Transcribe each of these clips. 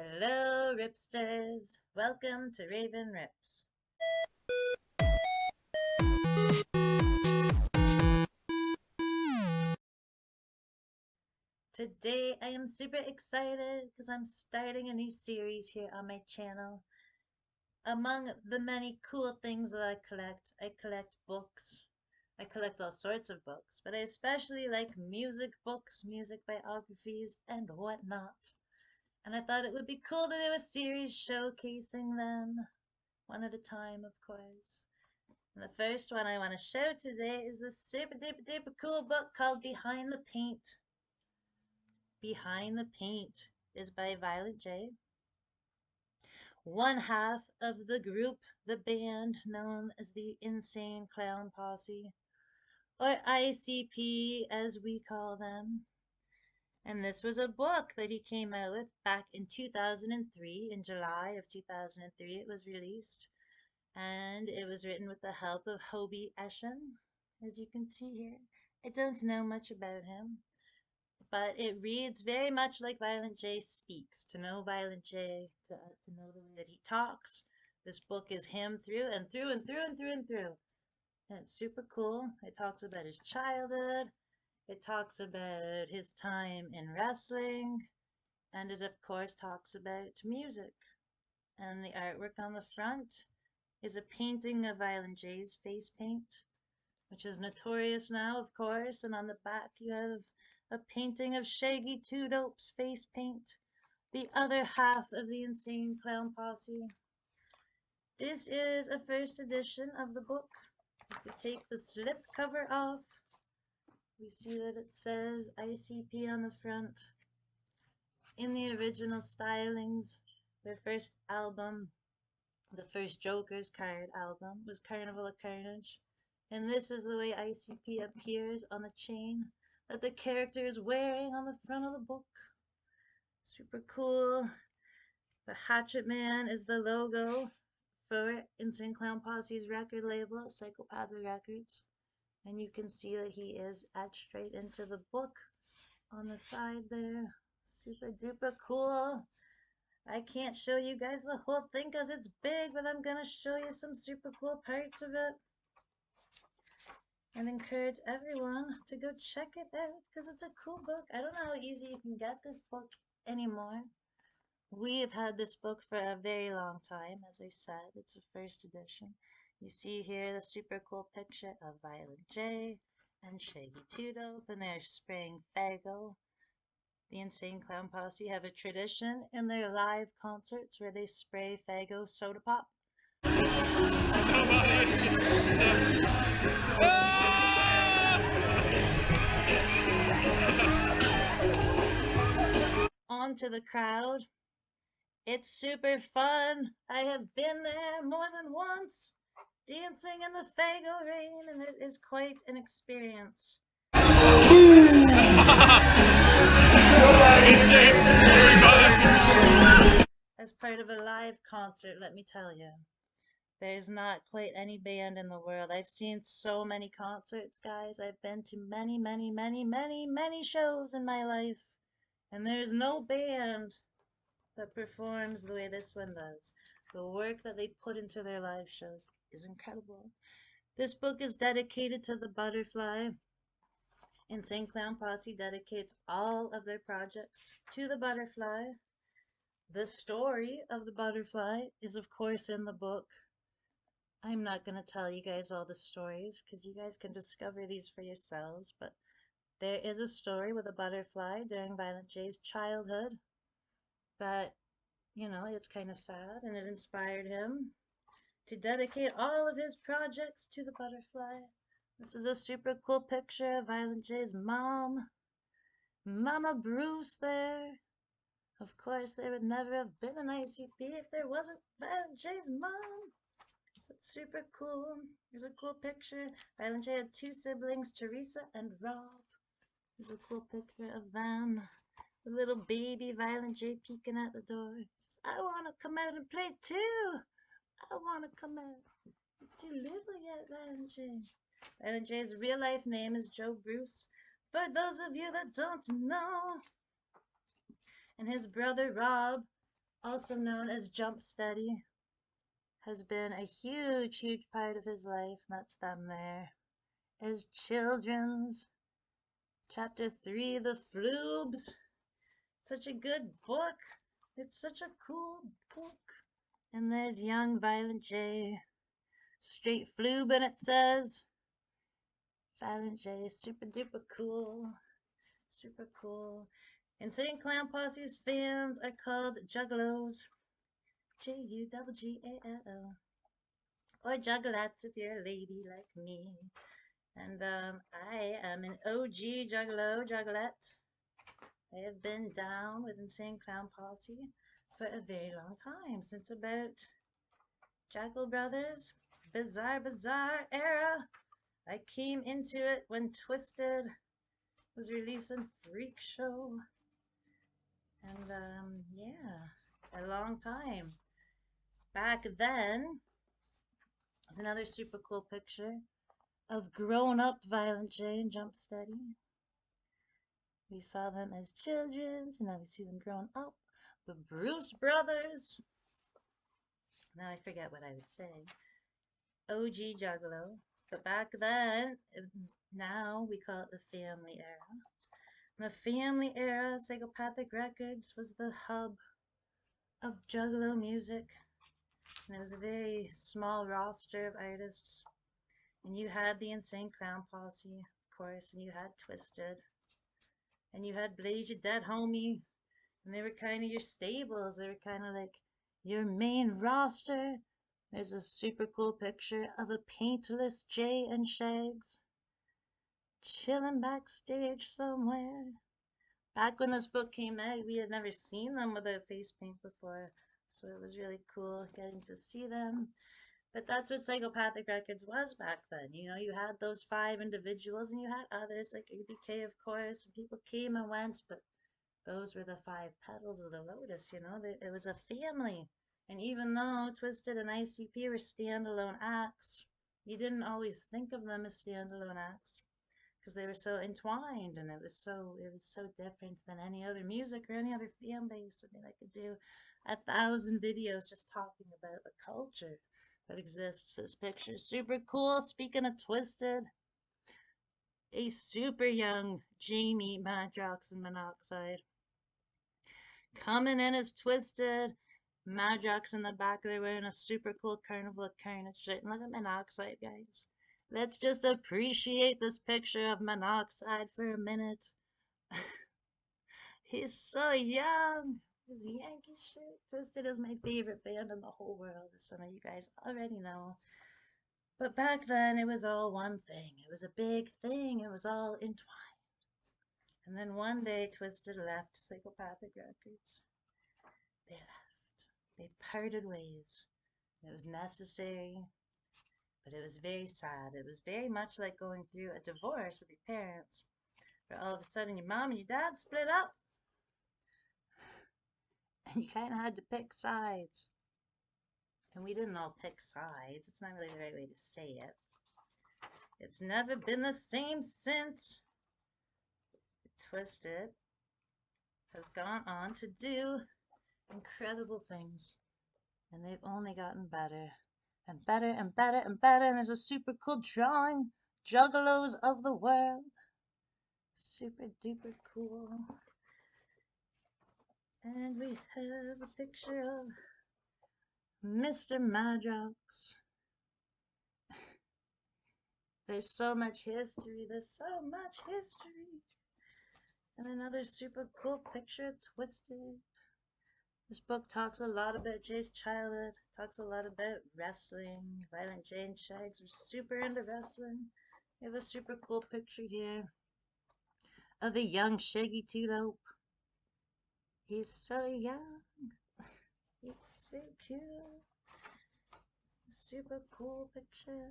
Hello, Ripsters. Welcome to Raven Rips. Today I am super excited because I'm starting a new series here on my channel. Among the many cool things that I collect books. I collect all sorts of books, but I especially like music books, music biographies, and whatnot. And I thought it would be cool to do a series showcasing them, one at a time, of course. And the first one I want to show today is this super duper cool book called Behind the Paint. Behind the Paint is by Violet J. One half of the group, the band known as the Insane Clown Posse, or ICP as we call them. And this was a book that he came out with back in 2003. In July of 2003 it was released. And it was written with the help of Hobie Eshin, as you can see here. I don't know much about him, but it reads very much like Violent J speaks. To know Violent J, to know the way that he talks, this book is him through and through and through and through and through. And it's super cool. It talks about his childhood. It talks about his time in wrestling. And it, of course, talks about music. And the artwork on the front is a painting of Violent J's face paint, which is notorious now, of course. And on the back, you have a painting of Shaggy Two Dope's face paint, the other half of the Insane Clown Posse. This is a first edition of the book. If we take the slip cover off, we see that it says ICP on the front. In the original stylings, their first album, the first Joker's card album, was Carnival of Carnage. And this is the way ICP appears on the chain that the character is wearing on the front of the book. Super cool. The Hatchet Man is the logo for Insane Clown Posse's record label, Psychopath Records. And you can see that he is etched straight into the book on the side there. Super duper cool. I can't show you guys the whole thing because it's big, but I'm going to show you some super cool parts of it. And encourage everyone to go check it out because it's a cool book. I don't know how easy you can get this book anymore. We have had this book for a very long time. As I said, it's a first edition. You see here the super cool picture of Violet J and Shaggy Two Dope, and they're spraying Faygo. The Insane Clown Posse have a tradition in their live concerts where they spray Faygo soda pop. On to the crowd. It's super fun. I have been there more than once, dancing in the Faygo rain, and it is quite an experience. As part of a live concert, let me tell you, there's not quite any band in the world. I've seen so many concerts, guys. I've been to many shows in my life, and there's no band that performs the way this one does. The work that they put into their live shows is incredible. This book is dedicated to the Butterfly. Insane Clown Posse dedicates all of their projects to the Butterfly. The story of the Butterfly is, of course, in the book. I'm not going to tell you guys all the stories because you guys can discover these for yourselves, but there is a story with a butterfly during Violent J's childhood that, it's kind of sad, and it inspired him to dedicate all of his projects to the butterfly. This is a super cool picture of Violent J's mom, Mama Bruce there. Of course, there would never have been an ICP if there wasn't Violent J's mom. So it's super cool. Here's a cool picture. Violent J had two siblings, Teresa and Rob. Here's a cool picture of them. The little baby Violent J peeking at the door. He says, I want to come out and play too. I want to come out. You're too little yet, Violent J. Violent J's real life name is Joe Bruce, for those of you that don't know. And his brother Rob also known as Jump Steady, has been a huge, huge part of his life. That's them there. As children's chapter 3, The Floobs. Such a good book. It's such a cool book. And there's young Violent J. Straight floob, and it says Violent J, super duper cool. Super cool. Insane Clown Posse's fans are called Juggalos. Juggalo. Or Juggalettes if you're a lady like me. And I am an OG Juggalo, Juggalette. I have been down with Insane Clown Posse for a very long time, since about Jackal Brothers, Bizarre era. I came into it when Twisted was releasing Freak Show. And yeah, a long time. Back then, there's another super cool picture of grown up Violent J and Jump Steady. We saw them as children, so now we see them grown up. The Bruce Brothers. Now I forget what I was saying. OG Juggalo. But back then, now we call it the family era. The family era, Psychopathic Records was the hub of Juggalo music. And it was a very small roster of artists. And you had the Insane Clown Posse, of course, and you had Twisted. And you had Blaze Your Dead Homie. And they were kind of your stables. They were kind of like your main roster. There's a super cool picture of a paintless Jay and Shags chilling backstage somewhere. Back when this book came out, we had never seen them without face paint before, so it was really cool getting to see them. But that's what Psychopathic Records was back then. You know, you had those 5 individuals and you had others like ABK, of course. People came and went, but those were the 5 petals of the lotus, you know. It was a family. And even though Twisted and ICP were standalone acts, you didn't always think of them as standalone acts because they were so entwined, and it was so different than any other music or any other fan base. I mean, I could do 1,000 videos just talking about the culture that exists. This picture is super cool. Speaking of Twisted, a super young Jamie Madrox and Monoxide coming in as Twisted. Madrox in the back there wearing a super cool Carnival of Carnage shirt. And look at Monoxide, guys. Let's just appreciate this picture of Monoxide for a minute. He's so young. His Yankee shirt. Twisted is my favorite band in the whole world, as some of you guys already know. But back then, it was all one thing. It was a big thing. It was all entwined. And then one day, Twisted left Psychopathic Records. They left. They parted ways. It was necessary, but it was very sad. It was very much like going through a divorce with your parents, where all of a sudden your mom and your dad split up, and you kind of had to pick sides. And we didn't all pick sides. It's not really the right way to say it. It's never been the same since. Twisted has gone on to do incredible things, and they've only gotten better and better and better and better. And there's a super cool drawing, Juggalos of the World. Super duper cool. And we have a picture of Mr. Madrox. There's so much history. There's so much history. And another super cool picture, Twisted. This book talks a lot about Jay's childhood, talks a lot about wrestling. Violent J and Shags were super into wrestling. We have a super cool picture here of a young Shaggy Two-Dope. He's so young. He's so cute. Super cool picture.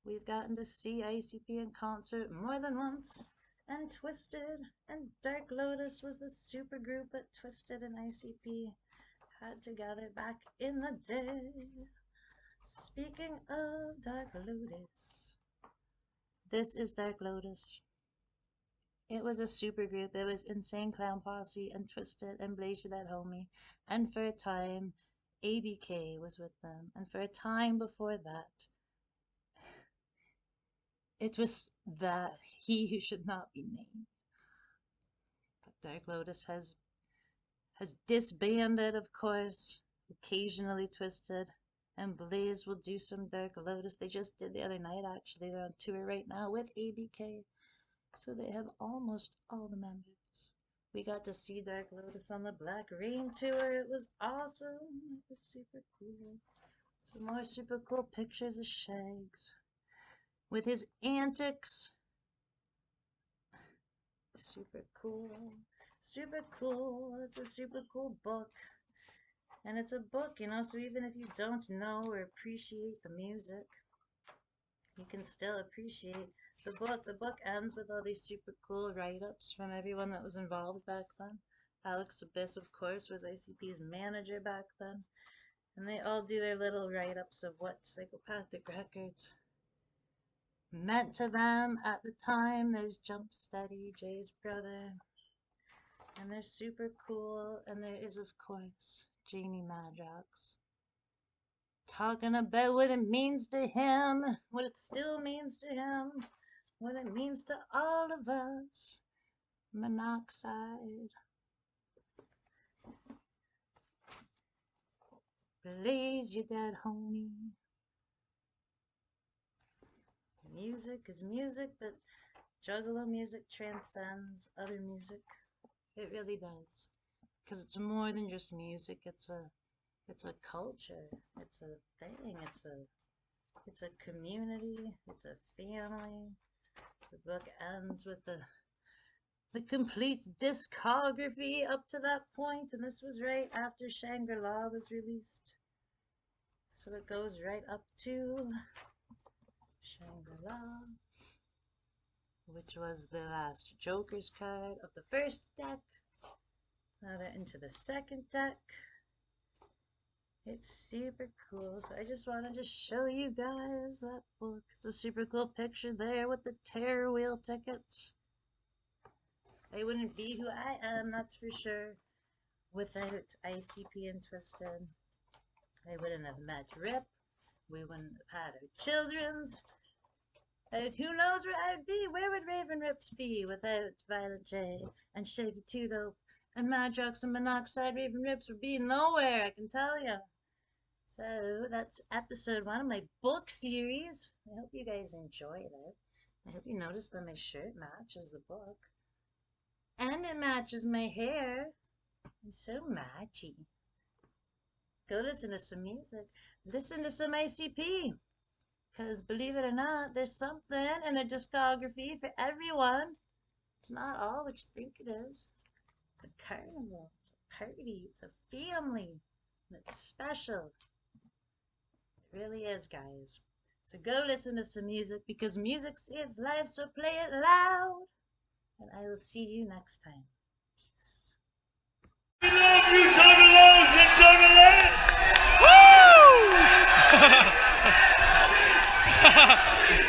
We've gotten to see ICP in concert more than once. And Twisted and Dark Lotus was the super group that Twisted and ICP had together back in the day. Speaking of Dark Lotus, this is Dark Lotus. It was a super group. It was Insane Clown Posse and Twisted and Blaze That Homie. And for a time, ABK was with them. And for a time before that, it was that he who should not be named. But Dark Lotus has disbanded, of course. Occasionally Twisted. And Blaze will do some Dark Lotus. They just did the other night, actually. They're on tour right now with ABK. So they have almost all the members. We got to see Dark Lotus on the Black Rain tour. It was awesome. It was super cool. Some more super cool pictures of Shags with his antics. Super cool. Super cool. It's a super cool book. And it's a book, you know, so even if you don't know or appreciate the music, you can still appreciate the book. The book ends with all these super cool write-ups from everyone that was involved back then. Alex Abyss, of course, was ICP's manager back then. And they all do their little write-ups of what Psychopathic Records meant to them at the time. There's Jump Steady, Jay's brother. And they're super cool. And there is, of course, Jamie Madrox. Talking about what it means to him, what it still means to him, what it means to all of us. Monoxide. Blaze your dead homie. Music is music, but Juggalo music transcends other music. It really does. Because it's more than just music, it's a culture, it's a thing, it's a community, it's a family. The book ends with the complete discography up to that point, and this was right after Shangri-La was released. So it goes right up to Shangri-La, which was the last Joker's card of the first deck. Now they're into the second deck. It's super cool, so I just wanted to show you guys that book. It's a super cool picture there with the Terror Wheel tickets. I wouldn't be who I am, that's for sure, without ICP and Twisted. I wouldn't have met Rip. We wouldn't have had our children's. And who knows where I'd be? Where would Raven Rips be without Violet J and Shaggy Two Dope and Madrox and Monoxide? Raven Rips would be nowhere, I can tell you. So that's episode 1 of my book series. I hope you guys enjoyed it. I hope you noticed that my shirt matches the book. And it matches my hair. I'm so matchy. Go listen to some music. Listen to some ICP. Because believe it or not, there's something in their discography for everyone. It's not all what you think it is. It's a carnival. It's a party. It's a family. And it's special. It really is, guys. So go listen to some music because music saves lives, so play it loud. And I will see you next time. Peace. We love you, juggalos and juggalettes! Woo!